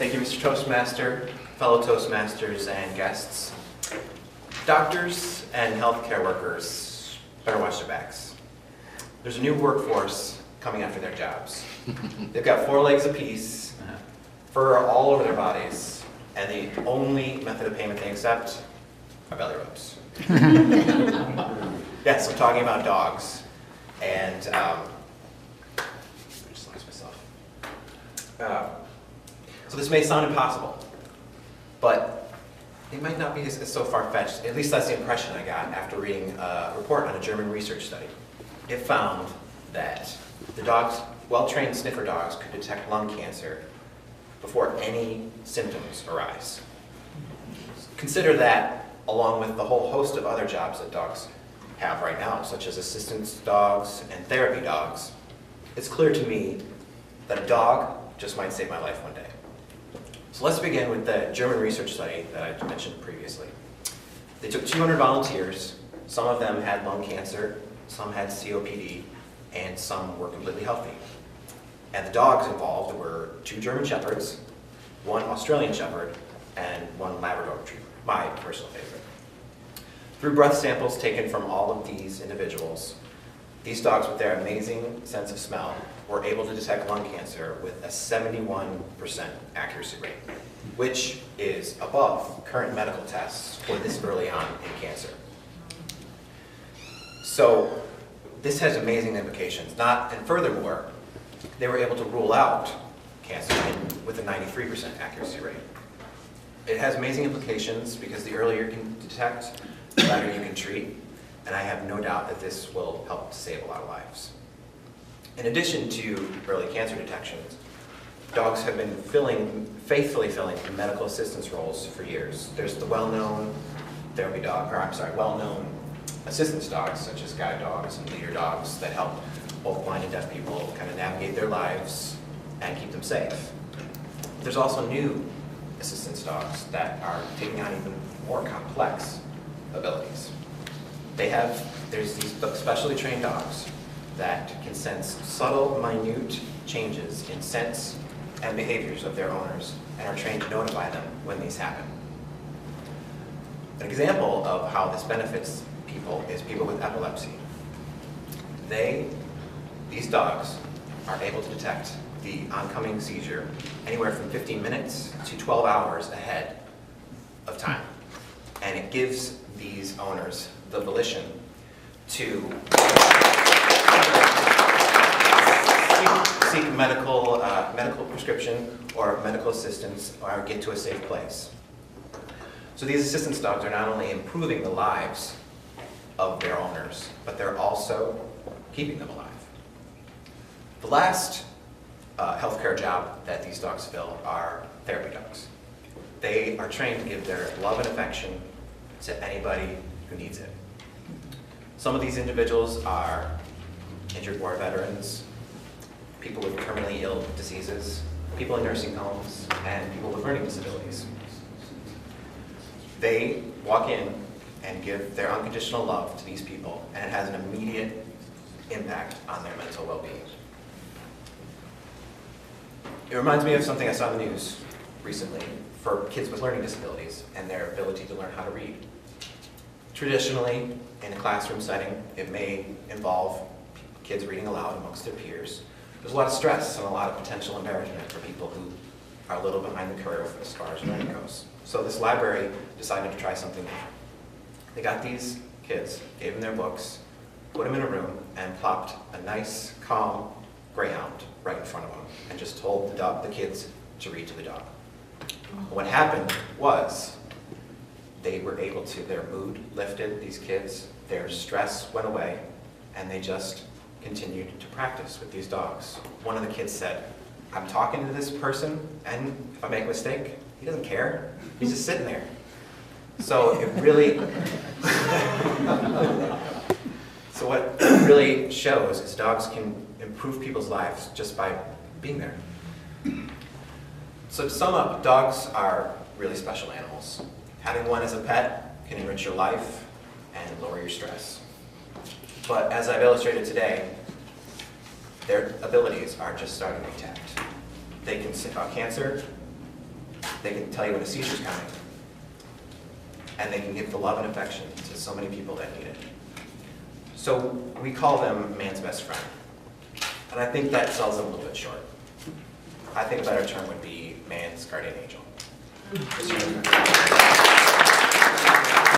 Thank you, Mr. Toastmaster, fellow Toastmasters and guests. Doctors and healthcare workers better watch their backs. There's a new workforce coming after their jobs. They've got 4 legs apiece, fur all over their bodies, and the only method of payment they accept are belly rubs. Yes, I'm talking about dogs. And I just lost myself. So this may sound impossible, but it might not be so far-fetched. At least that's the impression I got after reading a report on a German research study. It found that the dogs, well-trained sniffer dogs, could detect lung cancer before any symptoms arise. Consider that along with the whole host of other jobs that dogs have right now, such as assistance dogs and therapy dogs. It's clear to me that a dog just might save my life one day. So let's begin with the German research study that I mentioned previously. They took 200 volunteers. Some of them had lung cancer, some had COPD, and some were completely healthy. And the dogs involved were 2 German Shepherds, 1 Australian Shepherd, and 1 Labrador Retriever, my personal favorite. Through breath samples taken from all of these individuals, these dogs, with their amazing sense of smell, were able to detect lung cancer with a 71% accuracy rate, which is above current medical tests for this early on in cancer. So this has amazing implications. And furthermore, they were able to rule out cancer with a 93% accuracy rate. It has amazing implications because the earlier you can detect, the better you can treat, and I have no doubt that this will help to save a lot of lives. In addition to early cancer detections, dogs have been faithfully filling medical assistance roles for years. There's the well-known well-known assistance dogs, such as guide dogs and leader dogs, that help both blind and deaf people kind of navigate their lives and keep them safe. There's also new assistance dogs that are taking on even more complex abilities. There's these specially trained dogs that can sense subtle, minute changes in sense and behaviors of their owners and are trained to notify them when these happen. An example of how this benefits people is people with epilepsy. These dogs are able to detect the oncoming seizure anywhere from 15 minutes to 12 hours ahead of time. And it gives these owners the volition to seek medical prescription or medical assistance or get to a safe place. So these assistance dogs are not only improving the lives of their owners, but they're also keeping them alive. The last healthcare job that these dogs fill are therapy dogs. They are trained to give their love and affection to anybody who needs it. Some of these individuals are injured war veterans, people with terminally ill diseases, people in nursing homes, and people with learning disabilities. They walk in and give their unconditional love to these people, and it has an immediate impact on their mental well-being. It reminds me of something I saw in the news recently for kids with learning disabilities and their ability to learn how to read. Traditionally, in a classroom setting, it may involve kids reading aloud amongst their peers. There's a lot of stress and a lot of potential embarrassment for people who are a little behind the curve as far as learning goes. So this library decided to try something different. They got these kids, gave them their books, put them in a room, and plopped a nice, calm greyhound right in front of them, and just told the kids to read to the dog. What happened was they were able to, their mood lifted, these kids, their stress went away, and they just continued to practice with these dogs. One of the kids said, I'm talking to this person, and if I make a mistake, he doesn't care. He's just sitting there. So it really, so what it really shows is dogs can improve people's lives just by being there. So to sum up, dogs are really special animals. Having one as a pet can enrich your life and lower your stress. But as I've illustrated today, their abilities are just starting to be tapped. They can sniff out cancer, They can tell you when a seizure's coming. And they can give the love and affection to so many people that need it. So we call them man's best friend. And I think that sells them a little bit short. I think a better term would be man's guardian angel.